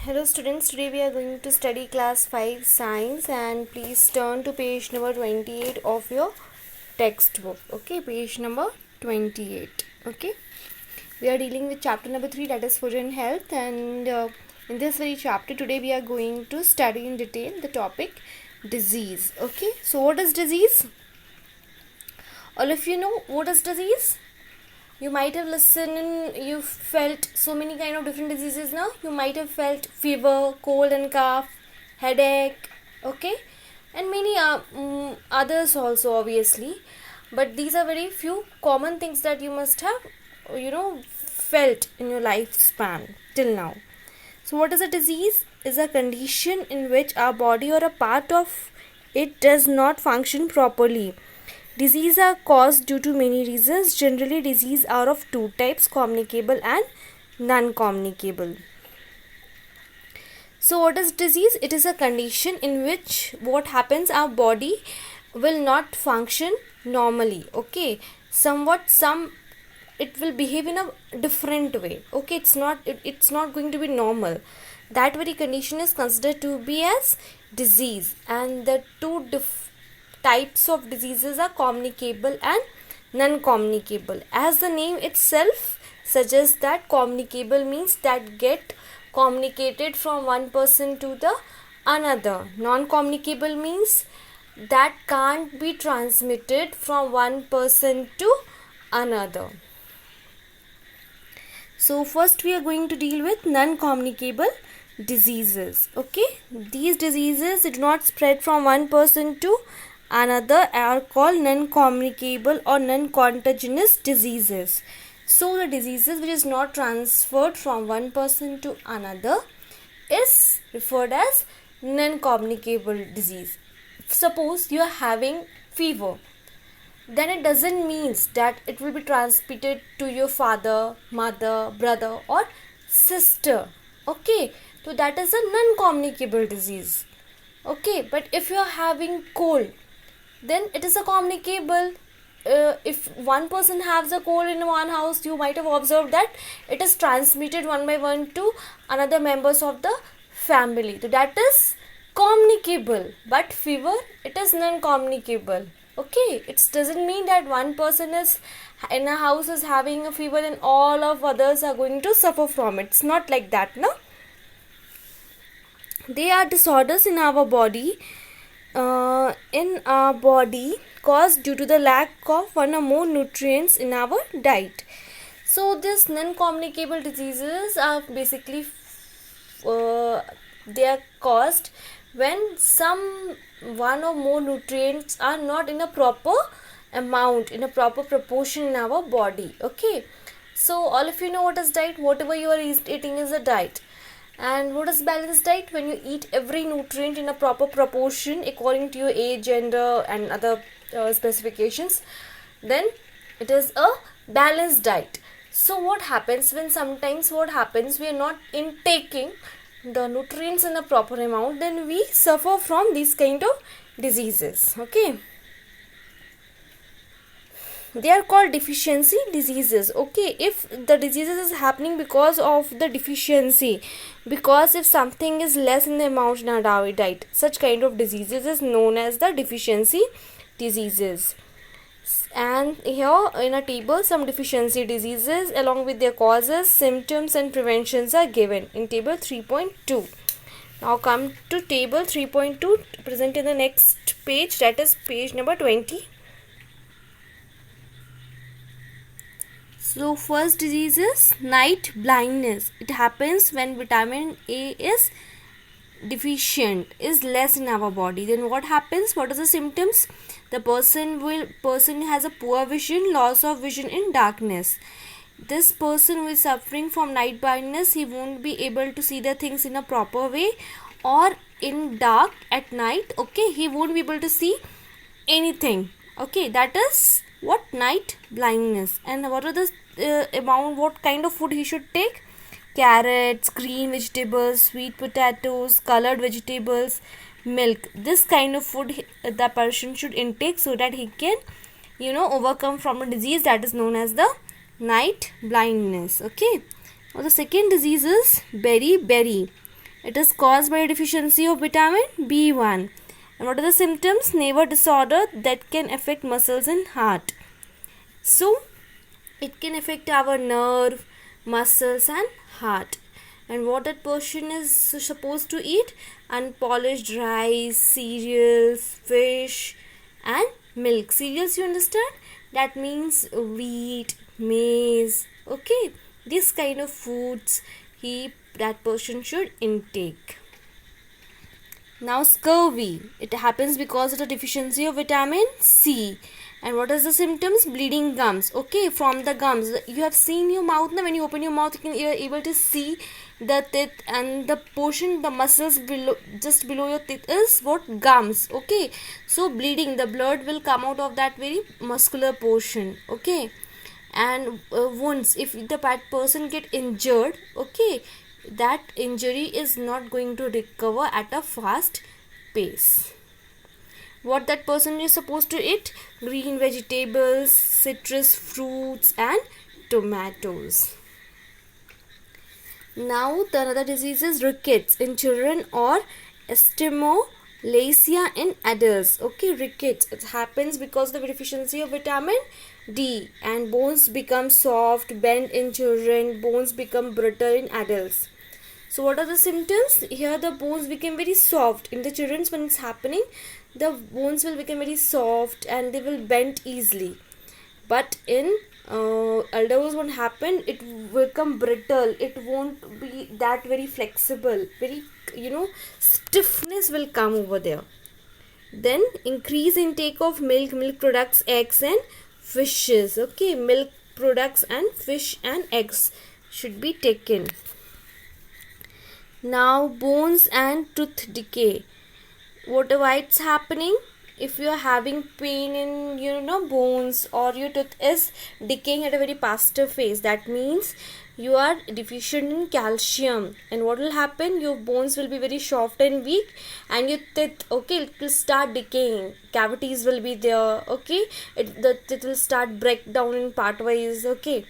Hello students, today we are going to study class 5 science, and please turn to page number 28 of your textbook. Okay, page number 28. Okay, we are dealing with chapter number 3, that is food and health, and in this very chapter today we are going to study in detail the topic disease. Okay, so what is disease? All of you know what is disease? You might have listened and you felt so many kind of different diseases now. You might have felt fever, cold and cough, headache, okay, and many others also obviously. But these are very few common things that you must have, felt in your lifespan till now. So what is a disease? Is a condition in which our body or a part of it does not function properly. Disease are caused due to many reasons. Generally, disease are of two types, communicable and non-communicable. So what is disease? It is a condition in which what happens, our body will not function normally. Okay, it will behave in a different way. Okay, it's not going to be normal. That very condition is considered to be as disease, and the two types of diseases are communicable and non-communicable. As the name itself suggests, that communicable means that get communicated from one person to the another. Non-communicable means that can't be transmitted from one person to another. So first we are going to deal with non-communicable diseases. Okay, these diseases do not spread from one person to another, are called non-communicable or non-contagious diseases. So the diseases which is not transferred from one person to another is referred as non-communicable disease. Suppose you are having fever, then it doesn't mean that it will be transmitted to your father, mother, brother or sister. Okay, so that is a non-communicable disease. Okay, but if you are having cold, then it is a communicable. If one person has a cold in one house, you might have observed that it is transmitted one by one to another members of the family. So that is communicable. But fever, it is non-communicable. Okay, it doesn't mean that one person is in a house is having a fever and all of others are going to suffer from it. It's not like that, no? They are disorders in our body. Caused due to the lack of one or more nutrients in our diet. So these non-communicable diseases are basically they are caused when some one or more nutrients are not in a proper amount, in a proper proportion in our body. Okay, so all of you know what is diet. Whatever you are eating is a diet. And what is balanced diet? When you eat every nutrient in a proper proportion according to your age, gender and other specifications, then it is a balanced diet. So what happens when we are not intaking the nutrients in a proper amount, then we suffer from these kind of diseases. Okay, they are called deficiency diseases. Okay, if the diseases is happening because of the deficiency, because if something is less in the amount in our diet, such kind of diseases is known as the deficiency diseases. And here in a table, some deficiency diseases along with their causes, symptoms and preventions are given in table 3.2. Now come to table 3.2 present in the next page, that is page number 20. So first disease is night blindness. It happens when vitamin A is deficient, is less in our body. Then what happens? What are the symptoms? The person has a poor vision, loss of vision in darkness. This person who is suffering from night blindness, he won't be able to see the things in a proper way, or in dark at night. Okay, he won't be able to see anything. Okay, that is what night blindness. And what are the what kind of food he should take? Carrots, green vegetables, sweet potatoes, colored vegetables, milk. This kind of food the person should intake so that he can overcome from a disease that is known as the night blindness. Okay, now the second disease is beriberi. It is caused by a deficiency of vitamin B1. And what are the symptoms? Nerve disorder that can affect muscles and heart. So it can affect our nerve, muscles and heart. And what that person is supposed to eat? Unpolished rice, cereals, fish and milk. Cereals, you understand? That means wheat, maize. Okay, this kind of foods that person should intake. Now scurvy, it happens because of the deficiency of vitamin C. And what is the symptoms? Bleeding gums. Okay, from the gums. You have seen your mouth now. When you open your mouth, you are able to see the teeth, and the portion, the muscles below, just below your teeth is what? Gums. Okay, so bleeding, the blood will come out of that very muscular portion. Okay, and wounds, if the person get injured, okay, that injury is not going to recover at a fast pace. What that person is supposed to eat? Green vegetables, citrus fruits and tomatoes. Now the another disease is rickets in children or osteomalacia in adults. Okay, rickets, it happens because of the deficiency of vitamin D, and bones become soft, bend in children, bones become brittle in adults. So what are the symptoms? Here the bones become very soft. In the children, when it's happening, the bones will become very soft and they will bend easily. But in elders, won't happen, it will become brittle, it won't be that very flexible, very, stiffness will come over there. Then increase intake of milk products, eggs and fishes. Okay, milk products and fish and eggs should be taken. Now bones and tooth decay. Why it's happening? If you are having pain in bones, or your tooth is decaying at a very faster phase, that means you are deficient in calcium. And what will happen? Your bones will be very soft and weak, and your teeth, okay, it will start decaying. Cavities will be there. Okay, the teeth will start break down in partwise. Okay,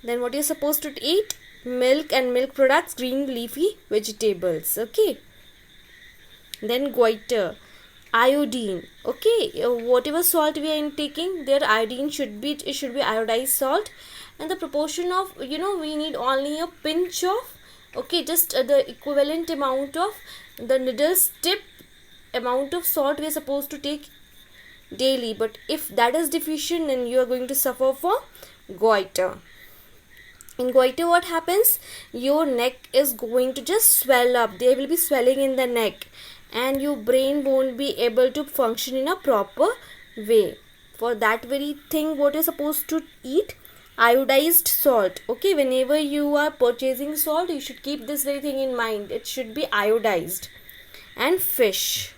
then what you're supposed to eat? Milk and milk products, green leafy vegetables. Okay, then goiter, iodine. Okay, whatever salt we are intaking, their iodine should be iodized salt, and the proportion of, we need only a pinch of, okay, just the equivalent amount of the needle's tip amount of salt we are supposed to take daily. But if that is deficient, then you are going to suffer from goiter. In goiter, what happens? Your neck is going to just swell up. There will be swelling in the neck, and your brain won't be able to function in a proper way. For that very thing, what you're supposed to eat? Iodized salt. Okay, whenever you are purchasing salt, you should keep this very thing in mind. It should be iodized. And fish.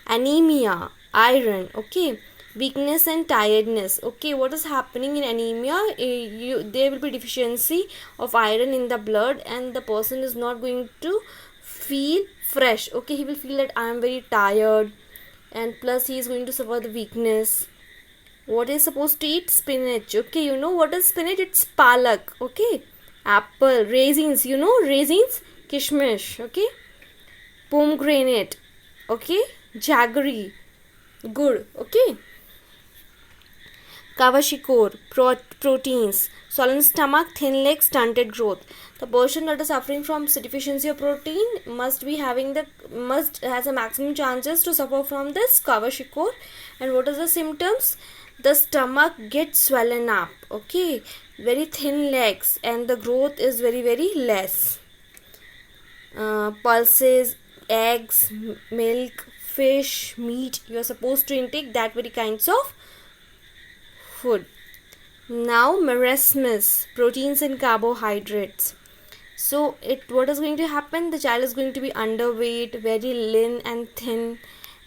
Anemia, iron. Okay, weakness and tiredness. Okay, what is happening in anemia? There will be deficiency of iron in the blood, and the person is not going to feel fresh. Okay, he will feel that I am very tired, and plus he is going to suffer the weakness. What is supposed to eat? Spinach. Okay, you know what is spinach? It's palak. Okay, apple, raisins. Raisins, kishmish. Okay, pomegranate. Okay, jaggery, good. Okay, Kwashiorkor, proteins, swollen stomach, thin legs, stunted growth. The person that is suffering from deficiency of protein must has a maximum chances to suffer from this Kwashiorkor. And what are the symptoms? The stomach gets swollen up. Okay, very thin legs, and the growth is very, very less. Pulses, eggs, milk, fish, meat, you are supposed to intake that very kinds of food. Now marasmus, proteins and carbohydrates. So what is going to happen? The child is going to be underweight, very lean and thin.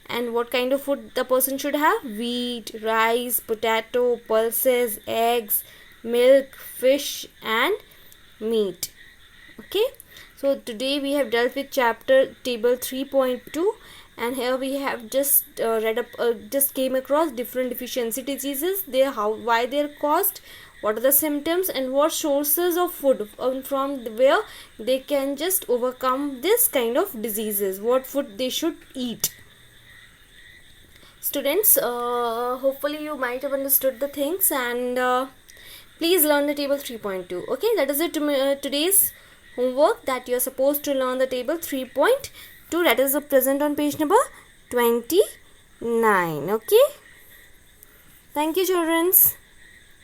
And what kind of food the person should have? Wheat, rice, potato, pulses, eggs, milk, fish and meat. Okay, so today we have dealt with chapter table 3.2, and here we have just just came across different deficiency diseases, why they are caused, what are the symptoms, and what sources of food from where they can just overcome this kind of diseases, what food they should eat. Students, hopefully you might have understood the things, and please learn the table 3.2. okay, that is it. Today's homework, that you are supposed to learn the table 3.2, that is present on page number 29. okay, thank you children.